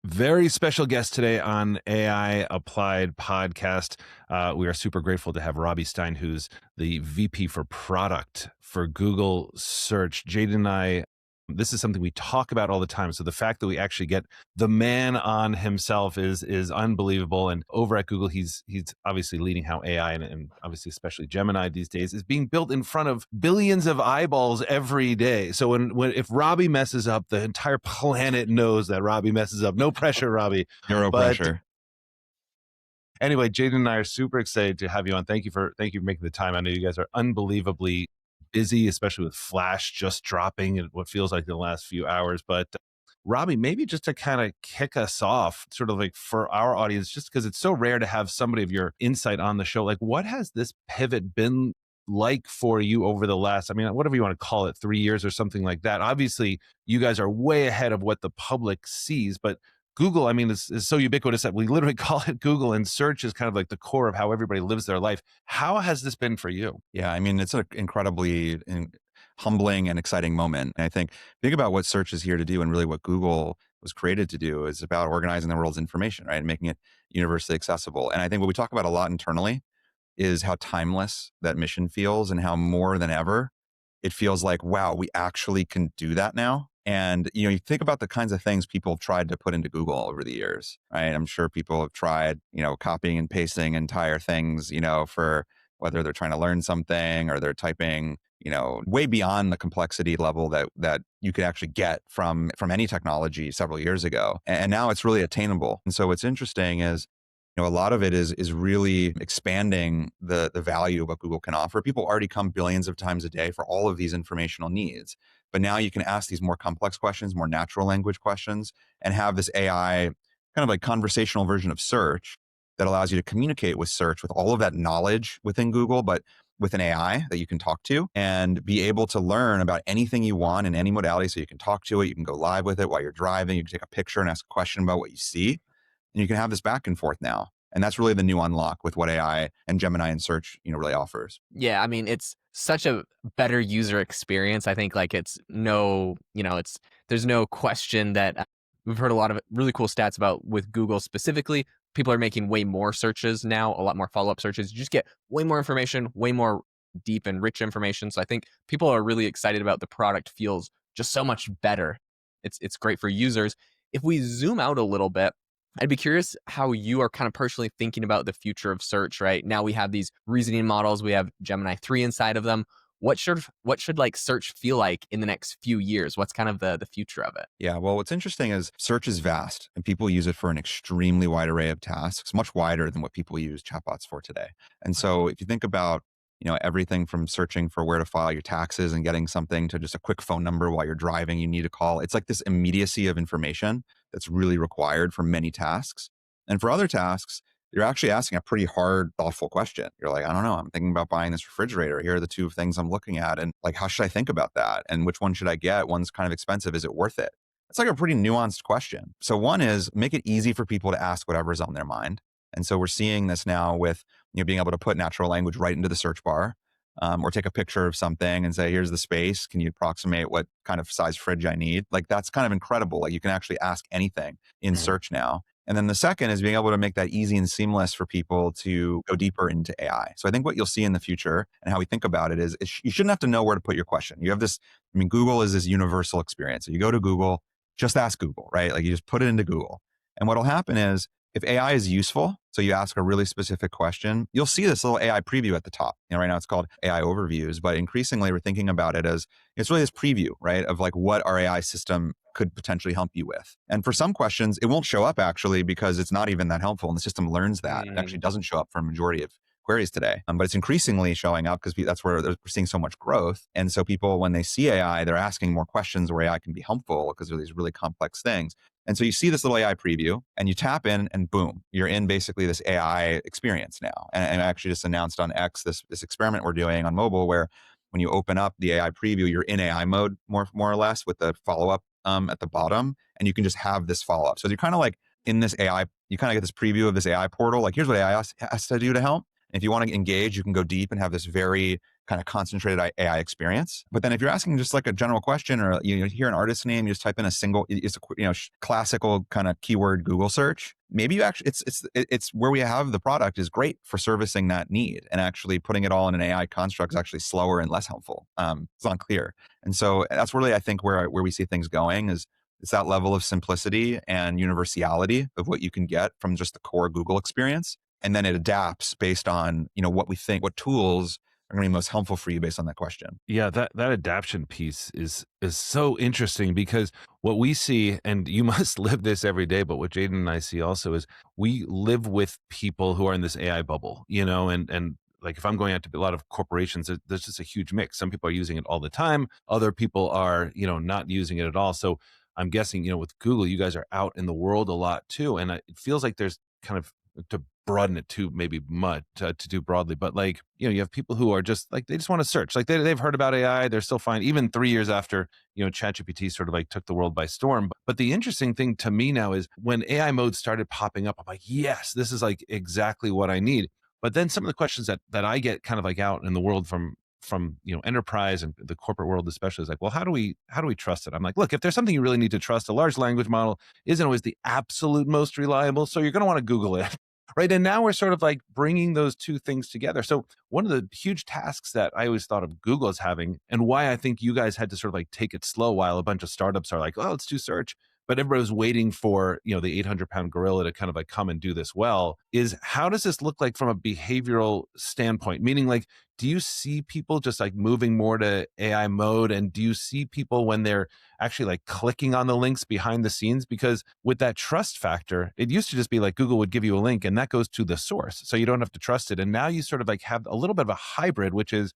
Very special guest today on AI Applied Podcast. We are super grateful to have Robby Stein, who's the VP for product for Google Search. Jaden and I, this is something we talk about all the time. So the fact that we actually get the man on himself is unbelievable. And over at Google, he's obviously leading how AI and obviously especially Gemini these days is being built in front of billions of eyeballs every day. So when if Robby messes up, the entire planet knows that Robby messes up. No pressure, Robby. Zero But pressure. anyway, Jaden and I are super excited to have you on. Thank you for making the time. I know you guys are unbelievably busy, especially with Flash just dropping in what feels like the last few hours. But Robby, maybe just to kind of kick us off, sort of like for our audience, just because it's so rare to have somebody of your insight on the show, like what has this pivot been like for you over the last, I mean, whatever you want to call it, 3 years or something like that? Obviously, you guys are way ahead of what the public sees, but Google, I mean, is so ubiquitous that we literally call it Google, and search is kind of like the core of how everybody lives their life. How has this been for you? Yeah, I mean, it's an incredibly humbling and exciting moment. And I think about what search is here to do and really what Google was created to do is about organizing the world's information, right? And making it universally accessible. And I think what we talk about a lot internally is how timeless that mission feels and how more than ever it feels like, wow, we actually can do that now. And, you think about the kinds of things people have tried to put into Google over the years, right? I'm sure people have tried, copying and pasting entire things, for whether they're trying to learn something or they're typing, way beyond the complexity level that you could actually get from any technology several years ago. And now it's really attainable. And so what's interesting is, a lot of it is really expanding the value of what Google can offer. People already come billions of times a day for all of these informational needs. But now you can ask these more complex questions, more natural language questions, and have this AI kind of like conversational version of search that allows you to communicate with search with all of that knowledge within Google, but with an AI that you can talk to and be able to learn about anything you want in any modality. So you can talk to it, you can go live with it while you're driving, you can take a picture and ask a question about what you see. And you can have this back and forth now. And that's really the new unlock with what AI and Gemini and search, really offers. Yeah, I mean, it's such a better user experience. I think like there's no question that we've heard a lot of really cool stats about with Google specifically. People are making way more searches now, a lot more follow-up searches. You just get way more information, way more deep and rich information. So I think people are really excited about the product feels just so much better. It's great for users. If we zoom out a little bit, I'd be curious how you are kind of personally thinking about the future of search, right? Now we have these reasoning models, we have Gemini 3 inside of them. What should like search feel like in the next few years? What's kind of the future of it? Yeah, well, what's interesting is search is vast and people use it for an extremely wide array of tasks, much wider than what people use chatbots for today. And so if you think about everything from searching for where to file your taxes and getting something to just a quick phone number while you're driving, you need to call. It's like this immediacy of information that's really required for many tasks. And for other tasks, you're actually asking a pretty hard, thoughtful question. You're like, I don't know, I'm thinking about buying this refrigerator. Here are the two things I'm looking at. And like, how should I think about that? And which one should I get? One's kind of expensive. Is it worth it? It's like a pretty nuanced question. So one is make it easy for people to ask whatever's on their mind. And so we're seeing this now with being able to put natural language right into the search bar, or take a picture of something and say, here's the space. Can you approximate what kind of size fridge I need? Like that's kind of incredible. Like you can actually ask anything in search now. And then the second is being able to make that easy and seamless for people to go deeper into AI. So I think what you'll see in the future and how we think about it is you shouldn't have to know where to put your question. You have this, Google is this universal experience. So you go to Google, just ask Google, right? Like you just put it into Google. And what'll happen is if AI is useful, so you ask a really specific question, you'll see this little AI preview at the top. Right now it's called AI overviews, but increasingly we're thinking about it as it's really this preview, right? Of like what our AI system could potentially help you with. And for some questions, it won't show up actually because it's not even that helpful. And the system learns that. It actually doesn't show up for a majority of queries today. But it's increasingly showing up because that's where we're seeing so much growth. And so people, when they see AI, they're asking more questions where AI can be helpful because they're these really complex things. And so you see this little AI preview and you tap in and boom, you're in basically this AI experience now. And I actually just announced on X this experiment we're doing on mobile where when you open up the AI preview, you're in AI mode more or less with the follow-up at the bottom, and you can just have this follow-up. So you're kind of like in this AI, you kind of get this preview of this AI portal. Like here's what AI has to do to help. And if you want to engage, you can go deep and have this very kind of concentrated AI experience. But then if you're asking just like a general question, or you hear an artist name, you just type in a single, it's a classical kind of keyword Google search. Maybe you actually, it's where we have the product is great for servicing that need, and actually putting it all in an AI construct is actually slower and less helpful. It's unclear. And so that's really, I think, where we see things going is it's that level of simplicity and universality of what you can get from just the core Google experience. And then it adapts based on, what we think, what tools are going to be most helpful for you based on that question. Yeah, that adaption piece is so interesting because what we see, and you must live this every day, but what Jaden and I see also is we live with people who are in this AI bubble, and like if I'm going out to a lot of corporations, there's just a huge mix. Some people are using it all the time, other people are, not using it at all. So I'm guessing, with Google, you guys are out in the world a lot too, and it feels like there's kind of to broaden it too maybe much to do broadly, but like you have people who are just like they just want to search, like they've heard about AI, they're still fine even 3 years after ChatGPT sort of like took the world by storm. But the interesting thing to me now is when AI mode started popping up, I'm like, yes, this is like exactly what I need. But then some of the questions that I get kind of like out in the world from enterprise and the corporate world especially is like, well, how do we trust it? I'm like, look, if there's something you really need to trust, a large language model isn't always the absolute most reliable, so you're going to want to Google it. Right. And now we're sort of like bringing those two things together. So one of the huge tasks that I always thought of Google as having, and why I think you guys had to sort of like take it slow while a bunch of startups are like, oh, let's do search, but everybody was waiting for, the 800-pound gorilla to kind of like come and do this well, is how does this look like from a behavioral standpoint? Meaning like, do you see people just like moving more to AI mode? And do you see people when they're actually like clicking on the links behind the scenes? Because with that trust factor, it used to just be like Google would give you a link and that goes to the source, so you don't have to trust it. And now you sort of like have a little bit of a hybrid, which is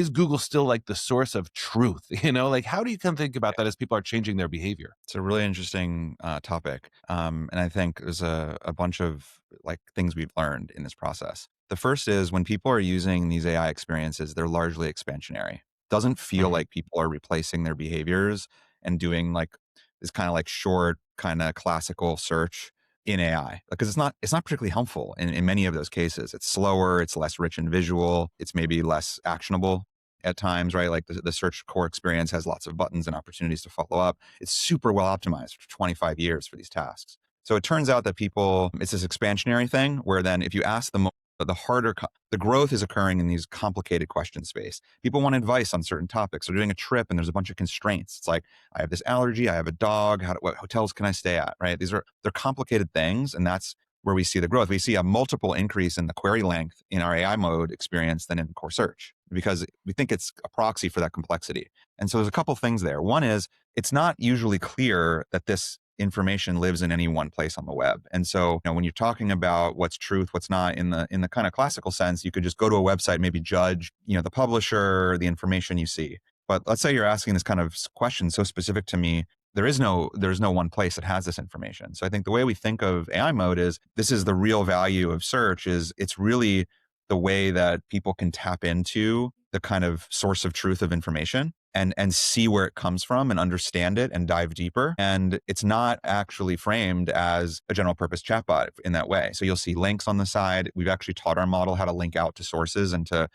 Google still like the source of truth? Like how do you kind of think about that as people are changing their behavior? It's a really interesting topic. And I think there's a bunch of like things we've learned in this process. The first is when people are using these AI experiences, they're largely expansionary. Doesn't feel Mhm. like people are replacing their behaviors and doing like this kind of like short, kind of classical search in AI, because it's not particularly helpful in many of those cases. It's slower, it's less rich in visual, it's maybe less actionable at times, right? Like the search core experience has lots of buttons and opportunities to follow up. It's super well optimized for 25 years for these tasks. So it turns out that people, it's this expansionary thing where then if you ask them, the growth is occurring in these complicated question space. People want advice on certain topics. They're doing a trip and there's a bunch of constraints. It's like, I have this allergy, I have a dog, what hotels can I stay at, right? They're complicated things. And that's where we see the growth. We see a multiple increase in the query length in our AI mode experience than in core search, because we think it's a proxy for that complexity. And so there's a couple things there. One is it's not usually clear that this information lives in any one place on the web. And so, when you're talking about what's truth, what's not in the kind of classical sense, you could just go to a website, maybe judge, the publisher, the information you see. But let's say you're asking this kind of question so specific to me, there's no one place that has this information. So I think the way we think of AI mode is this is the real value of search, is it's really the way that people can tap into the kind of source of truth of information and see where it comes from and understand it and dive deeper. And it's not actually framed as a general purpose chatbot in that way. So you'll see links on the side. We've actually taught our model how to link out to sources and to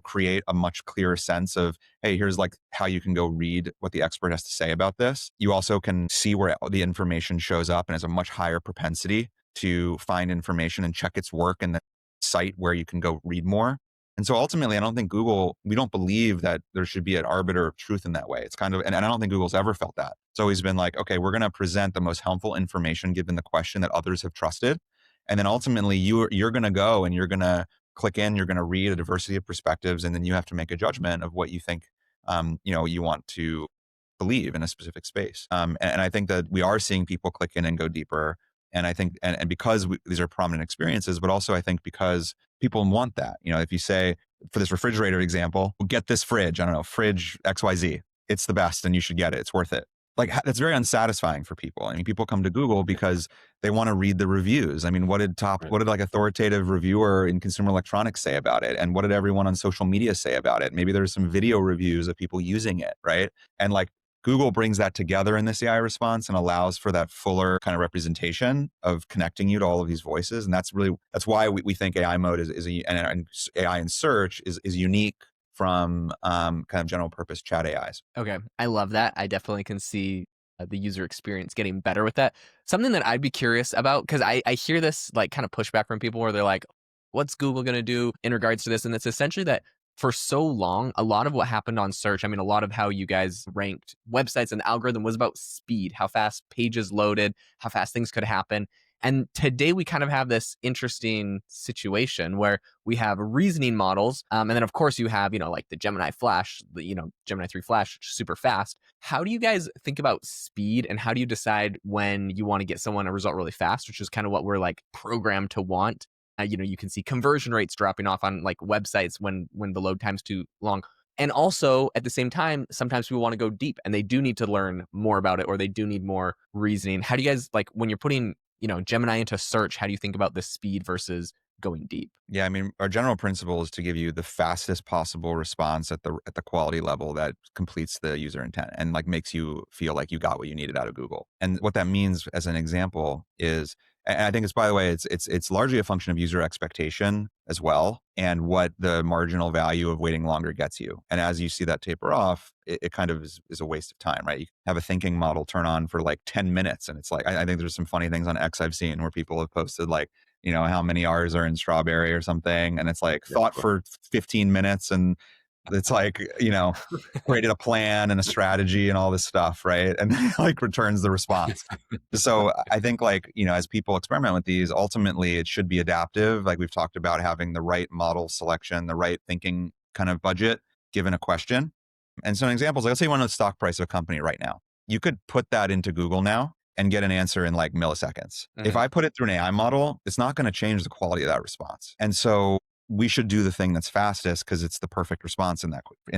create a much clearer sense of, hey, here's like how you can go read what the expert has to say about this. You also can see where the information shows up and has a much higher propensity to find information and check its work in the site where you can go read more. And so ultimately, I don't think we don't believe that there should be an arbiter of truth in that way. It's kind of, and I don't think Google's ever felt that. It's always been like, okay, we're going to present the most helpful information given the question that others have trusted. And then ultimately you're going to go and you're going to click in, you're going to read a diversity of perspectives, and then you have to make a judgment of what you think, you want to believe in a specific space. And I think that we are seeing people click in and go deeper. And I think, and because these are prominent experiences, but also I think because people want that. If you say, for this refrigerator example, get this fridge, I don't know, fridge XYZ, it's the best and you should get it, it's worth it. Like, that's very unsatisfying for people. I mean, people come to Google because they want to read the reviews. I mean, what did like authoritative reviewer in consumer electronics say about it? And what did everyone on social media say about it? Maybe there's some video reviews of people using it, right? And like, Google brings that together in this AI response and allows for that fuller kind of representation of connecting you to all of these voices. And that's why we think AI mode and AI in search is unique from kind of general purpose chat AIs. Okay, I love that. I definitely can see the user experience getting better with that. Something that I'd be curious about, because I hear this like kind of pushback from people where they're like, what's Google going to do in regards to this? And it's essentially that for so long, a lot of what happened on search, I mean, a lot of how you guys ranked websites and the algorithm was about speed, how fast pages loaded, how fast things could happen. And today we kind of have this interesting situation where we have reasoning models. And then, of course, you have, like the Gemini Flash, Gemini 3 Flash, which is super fast. How do you guys think about speed and how do you decide when you want to get someone a result really fast, which is kind of what we're like programmed to want? You can see conversion rates dropping off on like websites when the load time's too long. And also at the same time, sometimes people want to go deep and they do need to learn more about it or they do need more reasoning. How do you guys like when you're putting Gemini into search, how do you think about the speed versus going deep? Yeah, I mean, our general principle is to give you the fastest possible response at the quality level that completes the user intent and like makes you feel like you got what you needed out of Google. And what that means, as an example, is, and I think it's, by the way, it's largely a function of user expectation as well, and what the marginal value of waiting longer gets you. And as you see that taper off, it kind of is a waste of time, right? You have a thinking model turn on for like 10 minutes, and it's like I think there's some funny things on X I've seen where people have posted like, how many R's are in strawberry or something. And it's like Yeah, thought for 15 minutes. And it's like, created a plan and a strategy and all this stuff. Right. And then like returns the response. So I think like, as people experiment with these, ultimately it should be adaptive. Like we've talked about having the right model selection, the right thinking kind of budget given a question. And so an example is like, let's say you want to know the stock price of a company right now. You could put that into Google now and get an answer in like milliseconds. If I put it through an AI model, it's not going to change the quality of that response. And so we should do the thing that's fastest because it's the perfect response in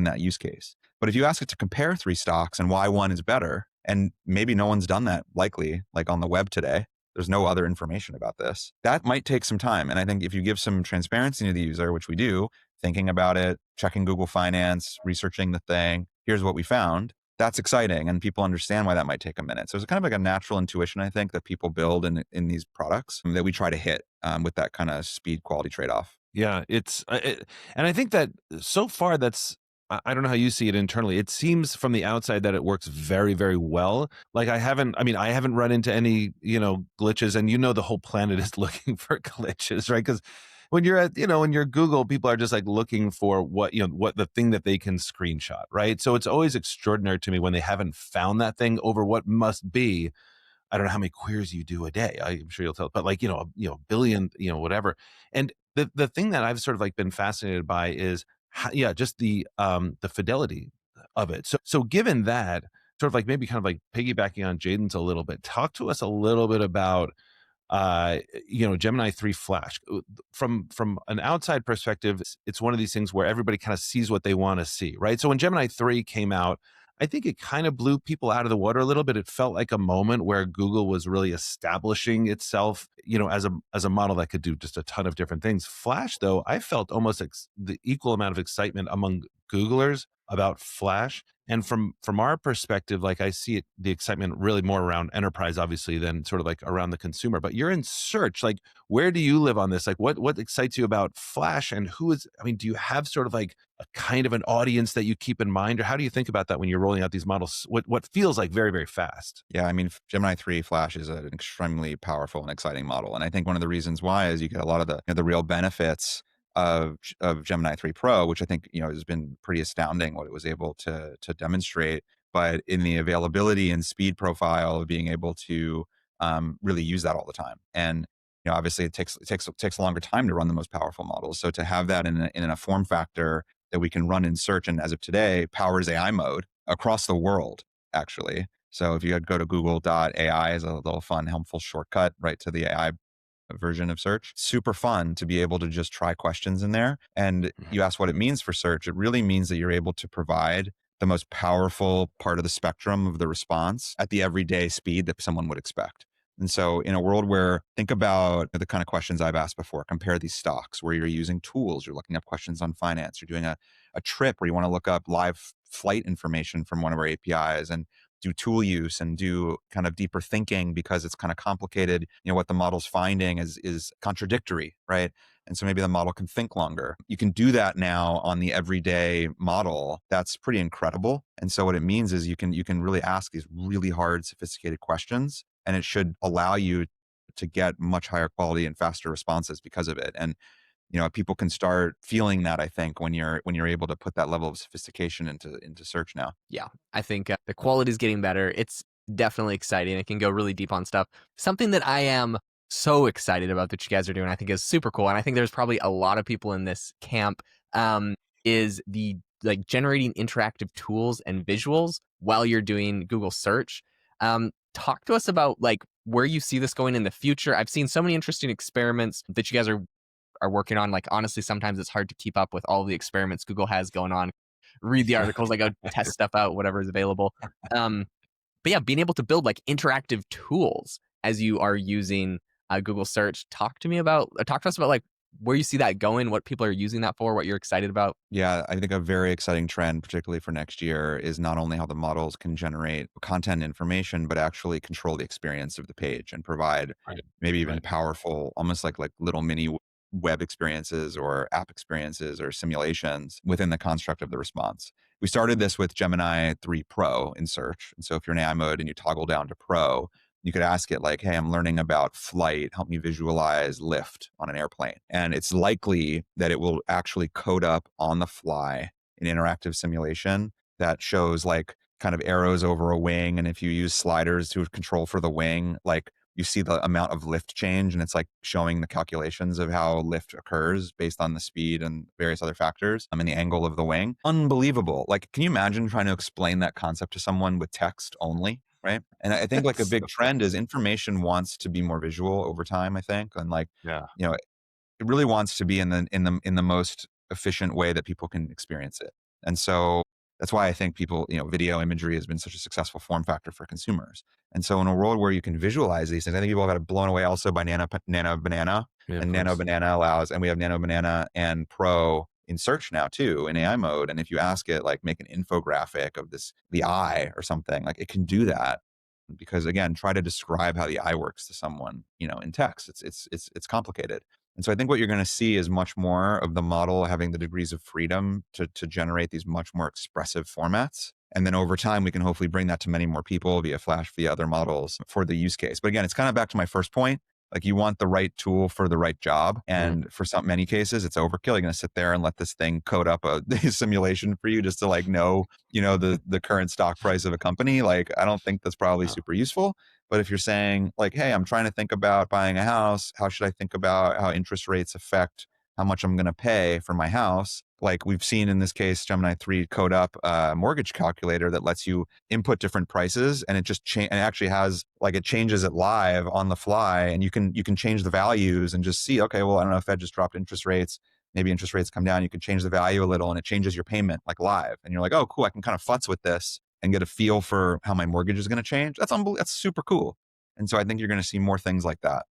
that use case. But if you ask it to compare three stocks and why one is better, and maybe no one's done that likely, like on the web today, there's no other information about this. That might take some time. And I think if you give some transparency to the user, which we do, thinking about it, checking Google Finance, researching the thing, here's what we found, that's exciting. And people understand why that might take a minute. So it's kind of like a natural intuition, I think, that people build in these products that we try to hit with that kind of speed quality trade-off. Yeah, and I think that so far I don't know how you see it internally. It seems from the outside that it works very, very well. Like I haven't run into any, glitches, and the whole planet is looking for glitches, right? Because when you're when you're Google, people are just like looking for what the thing that they can screenshot, right? So it's always extraordinary to me when they haven't found that thing over what must be, I don't know how many queries you do a day. I'm sure you'll tell, but like, a billion, whatever. And the thing that I've sort of like been fascinated by is just the fidelity of it. So given that, sort of like maybe kind of like piggybacking on Jaden's a little bit, talk to us a little bit about Gemini 3 Flash. From an outside perspective, it's one of these things where everybody kind of sees what they want to see, right? So when Gemini 3 came out, I think it kind of blew people out of the water a little bit. It felt like a moment where Google was really establishing itself, as a model that could do just a ton of different things. Flash, though, I felt almost the equal amount of excitement among Googlers about Flash. And from our perspective, like I see it, the excitement really more around enterprise, obviously, than sort of like around the consumer. But you're in search. Like, where do you live on this? Like, what excites you about Flash, and do you have sort of like a kind of an audience that you keep in mind, or how do you think about that when you're rolling out these models? What feels like very, very fast? Yeah, I mean, Gemini 3 Flash is an extremely powerful and exciting model. And I think one of the reasons why is you get a lot of the real benefits of Gemini 3 Pro, which I think, has been pretty astounding what it was able to demonstrate. But in the availability and speed profile of being able to really use that all the time. And obviously it takes a longer time to run the most powerful models. So to have that in a form factor that we can run in search, and as of today, powers AI mode across the world, actually. So if you go to google.ai as a little fun, helpful shortcut right to the AI version of search, super fun to be able to just try questions in there. And you ask what it means for search. It really means that you're able to provide the most powerful part of the spectrum of the response at the everyday speed that someone would expect. And so in a world where, think about the kind of questions I've asked before, compare these stocks where you're using tools, you're looking up questions on finance, you're doing a trip where you want to look up live flight information from one of our APIs. And do tool use and do kind of deeper thinking because it's kind of complicated. What the model's finding is contradictory, right? And so maybe the model can think longer. You can do that now on the everyday model. That's pretty incredible. And so what it means is you can really ask these really hard, sophisticated questions, and it should allow you to get much higher quality and faster responses because of it. And people can start feeling that, I think, when you're able to put that level of sophistication into search now. Yeah, I think the quality is getting better. It's definitely exciting. It can go really deep on stuff. Something that I am so excited about that you guys are doing, I think is super cool. And I think there's probably a lot of people in this camp, is the like generating interactive tools and visuals while you're doing Google search. Talk to us about like where you see this going in the future. I've seen so many interesting experiments that you guys are working on. Like, honestly, sometimes it's hard to keep up with all the experiments Google has going on. Read the articles, I go test stuff out, whatever is available. But yeah, being able to build like interactive tools as you are using Google search. Talk to us about like where you see that going, what people are using that for, what you're excited about. Yeah, I think a very exciting trend, particularly for next year, is not only how the models can generate content information, but actually control the experience of the page and provide maybe even powerful, almost like little mini web experiences or app experiences or simulations within the construct of the response. We started this with Gemini 3 Pro in search. And so if you're in AI mode and you toggle down to Pro, you could ask it like, hey, I'm learning about flight. Help me visualize lift on an airplane. And it's likely that it will actually code up on the fly an interactive simulation that shows like kind of arrows over a wing. And if you use sliders to control for the wing, like you see the amount of lift change, and it's like showing the calculations of how lift occurs based on the speed and various other factors and the angle of the wing. Unbelievable. Like, can you imagine trying to explain that concept to someone with text only? Right. And I think like a big trend is information wants to be more visual over time, I think. And like, it really wants to be in the most efficient way that people can experience it. And so that's why I think people, video imagery has been such a successful form factor for consumers. And so in a world where you can visualize these things, I think people got blown away also by Nano Banana. And Nano Banana allows, and we have Nano Banana and Pro in search now too, in AI mode. And if you ask it, like, make an infographic of the eye or something, like, it can do that. Because again, try to describe how the eye works to someone, in text. It's complicated. And so I think what you're going to see is much more of the model having the degrees of freedom to generate these much more expressive formats. And then over time, we can hopefully bring that to many more people via Flash, via other models for the use case. But again, it's kind of back to my first point. Like, you want the right tool for the right job. And for many cases, it's overkill. You're going to sit there and let this thing code up a simulation for you just to like know, the current stock price of a company. Like, I don't think that's probably super useful. But if you're saying like, hey, I'm trying to think about buying a house, how should I think about how interest rates affect how much I'm going to pay for my house? Like we've seen in this case, Gemini 3 code up a mortgage calculator that lets you input different prices, and it just and it actually has like, it changes it live on the fly, and you can change the values and just see, okay, well, I don't know if Fed just dropped interest rates. Maybe interest rates come down. You can change the value a little, and it changes your payment like live. And you're like, oh, cool. I can kind of futz with this and get a feel for how my mortgage is going to change. That's super cool. And so I think you're going to see more things like that.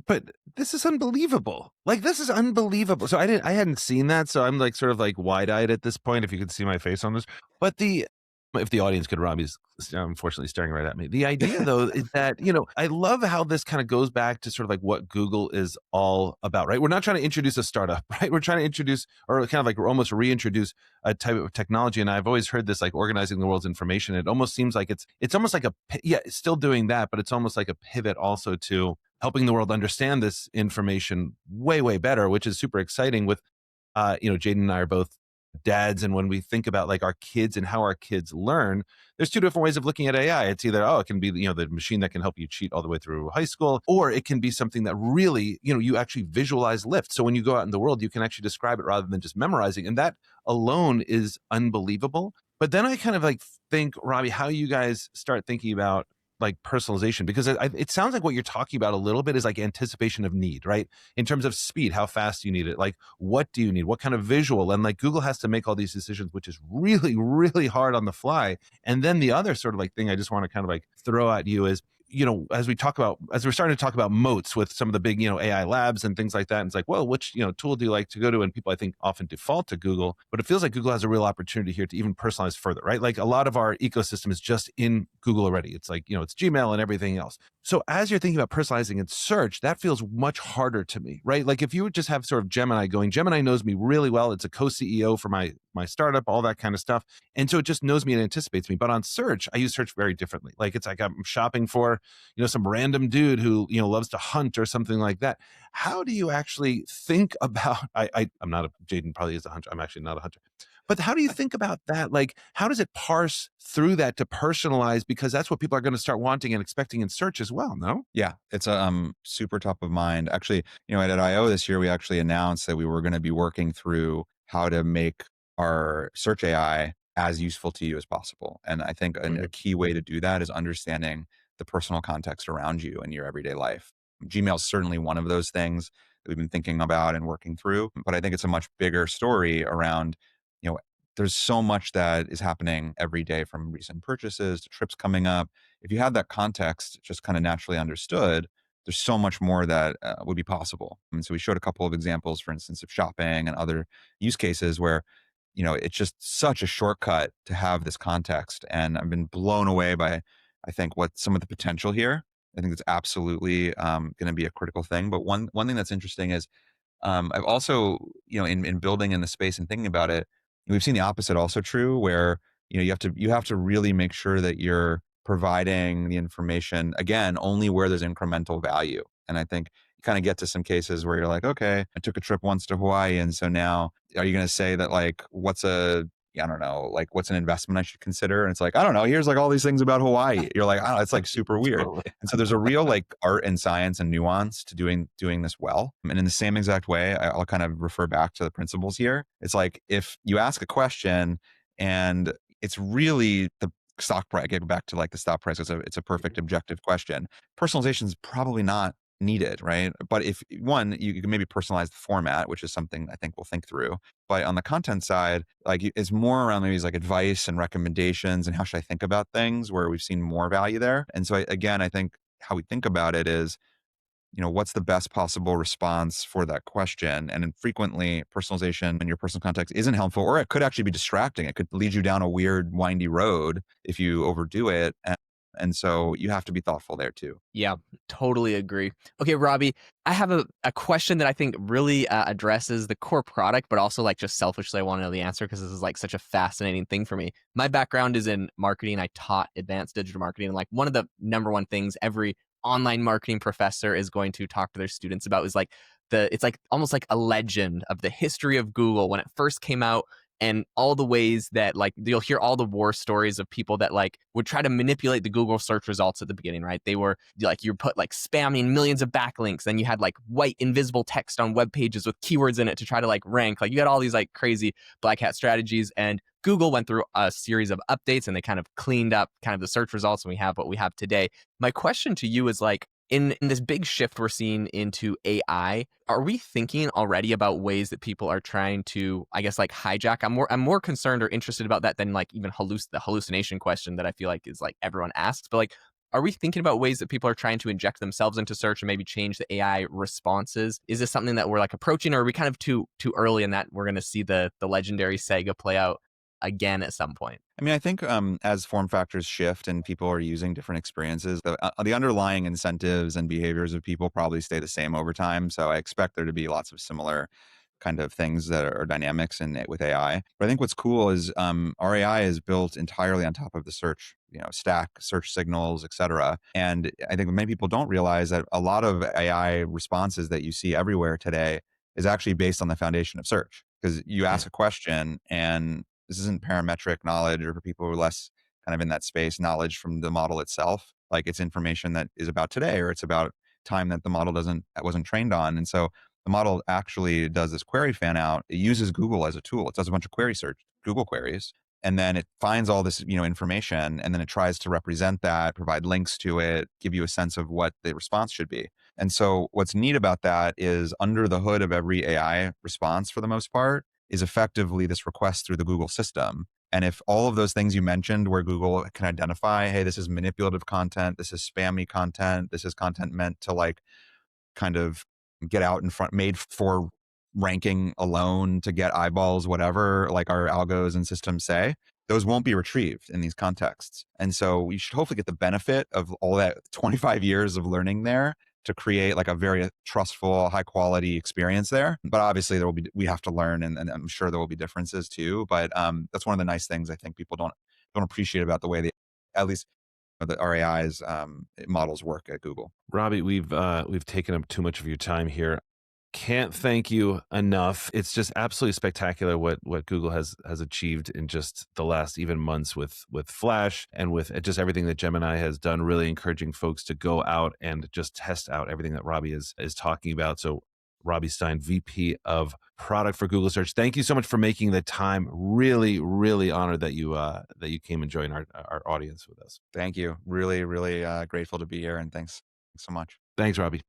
But this is unbelievable. Like, this is unbelievable. So I hadn't seen that. So I'm like sort of like wide-eyed at this point, if you could see my face on this. But if the audience could, Robbie's unfortunately staring right at me. The idea though is that, I love how this kind of goes back to sort of like what Google is all about, right? We're not trying to introduce a startup, right? We're trying to introduce, or kind of like almost reintroduce a type of technology. And I've always heard this, like, organizing the world's information. It almost seems like it's almost like it's still doing that, but it's almost like a pivot also to helping the world understand this information way, way better, which is super exciting. With, Jaden and I are both dads, and when we think about like our kids and how our kids learn, there's two different ways of looking at AI. It's either, it can be, the machine that can help you cheat all the way through high school, or it can be something that really, you actually visualize lift. So when you go out in the world, you can actually describe it rather than just memorizing. And that alone is unbelievable. But then I kind of like think, Robbie, how you guys start thinking about like personalization, because it sounds like what you're talking about a little bit is like anticipation of need, right? In terms of speed, how fast you need it, like what do you need, what kind of visual, and like Google has to make all these decisions, which is really, really hard on the fly. And then the other sort of like thing I just want to kind of like throw at you is, as we're starting to talk about moats with some of the big, AI labs and things like that, and it's like, well, which, tool do you like to go to? And people, I think, often default to Google, but it feels like Google has a real opportunity here to even personalize further, right? Like a lot of our ecosystem is just in Google already. It's like, it's Gmail and everything else. So as you're thinking about personalizing in search, that feels much harder to me, right? Like if you would just have sort of Gemini going, Gemini knows me really well. It's a co-CEO for my startup, all that kind of stuff. And so it just knows me and anticipates me. But on search, I use search very differently. Like it's like I'm shopping for, some random dude who, loves to hunt or something like that. How do you actually think about, I'm not Jaden probably is a hunter. I'm actually not a hunter. But how do you think about that? Like, how does it parse through that to personalize? Because that's what people are going to start wanting and expecting in search as well, no? Yeah, it's a super top of mind. Actually, at I/O this year, we actually announced that we were going to be working through how to make our search AI as useful to you as possible. And I think a Mhm. key way to do that is understanding the personal context around you in your everyday life. Gmail is certainly one of those things that we've been thinking about and working through, but I think it's a much bigger story around, you know, there's so much that is happening every day from recent purchases to trips coming up. If you had that context just kind of naturally understood, there's so much more that would be possible. And so we showed a couple of examples, for instance, of shopping and other use cases where, it's just such a shortcut to have this context. And I've been blown away by, I think, what some of the potential here. I think it's absolutely going to be a critical thing. But one thing that's interesting is I've also, in building in the space and thinking about it, we've seen the opposite also true, where you have to really make sure that you're providing the information again only where there's incremental value. And I think you kind of get to some cases where you're like, okay, I took a trip once to Hawaii, and so now are you going to say that like I don't know, like what's an investment I should consider? And it's like, I don't know, here's like all these things about Hawaii. You're like, oh, it's like super weird. Totally. And so there's a real like art and science and nuance to doing this well. And in the same exact way, I'll kind of refer back to the principles here. It's like if you ask a question and it's really the stock price, get back to like the stock price. It's a perfect objective question. Personalization is probably not needed, right? But if one, you can maybe personalize the format, which is something I think we'll think through. But on the content side, like it's more around maybe like advice and recommendations and how should I think about things where we've seen more value there. And so again, I think how we think about it is, what's the best possible response for that question? And then frequently personalization in your personal context isn't helpful, or it could actually be distracting. It could lead you down a weird, windy road if you overdo it. And so you have to be thoughtful there too. Yeah, totally agree. Okay, Robby, I have a question that I think really addresses the core product, but also like just selfishly, I want to know the answer because this is like such a fascinating thing for me. My background is in marketing. I taught advanced digital marketing. And like one of the number one things every online marketing professor is going to talk to their students about is like it's like almost like a legend of the history of Google when it first came out and all the ways that like you'll hear all the war stories of people that like would try to manipulate the Google search results at the beginning, right? They were like, you put like spamming millions of backlinks, then you had like white invisible text on web pages with keywords in it to try to like rank. Like you had all these like crazy black hat strategies, and Google went through a series of updates and they kind of cleaned up kind of the search results, and we have what we have today. My question to you is like, in this big shift we're seeing into AI, are we thinking already about ways that people are trying to, I guess, like hijack? I'm more concerned or interested about that than like even the hallucination question that I feel like is like everyone asks. But like, are we thinking about ways that people are trying to inject themselves into search and maybe change the AI responses? Is this something that we're like approaching, or are we kind of too early in that we're going to see the legendary saga play out again at some point? I mean, I think as form factors shift and people are using different experiences, the underlying incentives and behaviors of people probably stay the same over time. So I expect there to be lots of similar kind of things that are dynamics in it with AI. But I think what's cool is our AI is built entirely on top of the search, stack, search signals, et cetera. And I think many people don't realize that a lot of AI responses that you see everywhere today is actually based on the foundation of search. Because you ask a question and this isn't parametric knowledge, or for people who are less kind of in that space, knowledge from the model itself. Like it's information that is about today, or it's about time that the model wasn't trained on. And so the model actually does this query fan out. It uses Google as a tool. It does a bunch of query search, Google queries, and then it finds all this, information, and then it tries to represent that, provide links to it, give you a sense of what the response should be. And so what's neat about that is under the hood of every AI response, for the most part, is effectively this request through the Google system. And if all of those things you mentioned where Google can identify, hey, this is manipulative content, this is spammy content, this is content meant to like kind of get out in front, made for ranking alone to get eyeballs, whatever, like our algos and systems say, those won't be retrieved in these contexts. And so you should hopefully get the benefit of all that 25 years of learning there to create like a very trustful, high quality experience there. But obviously we have to learn, and I'm sure there will be differences too. But that's one of the nice things I think people don't appreciate about the way at least the RAI's models work at Google. Robby, we've taken up too much of your time here. Can't thank you enough. It's just absolutely spectacular what Google has achieved in just the last even months with Flash and with just everything that Gemini has done. Really encouraging folks to go out and just test out everything that Robby is talking about. So Robby Stein, VP of Product for Google Search. Thank you so much for making the time. Really, really honored that you came and joined our audience with us. Thank you. Really, really grateful to be here, and thanks so much. Thanks, Robby.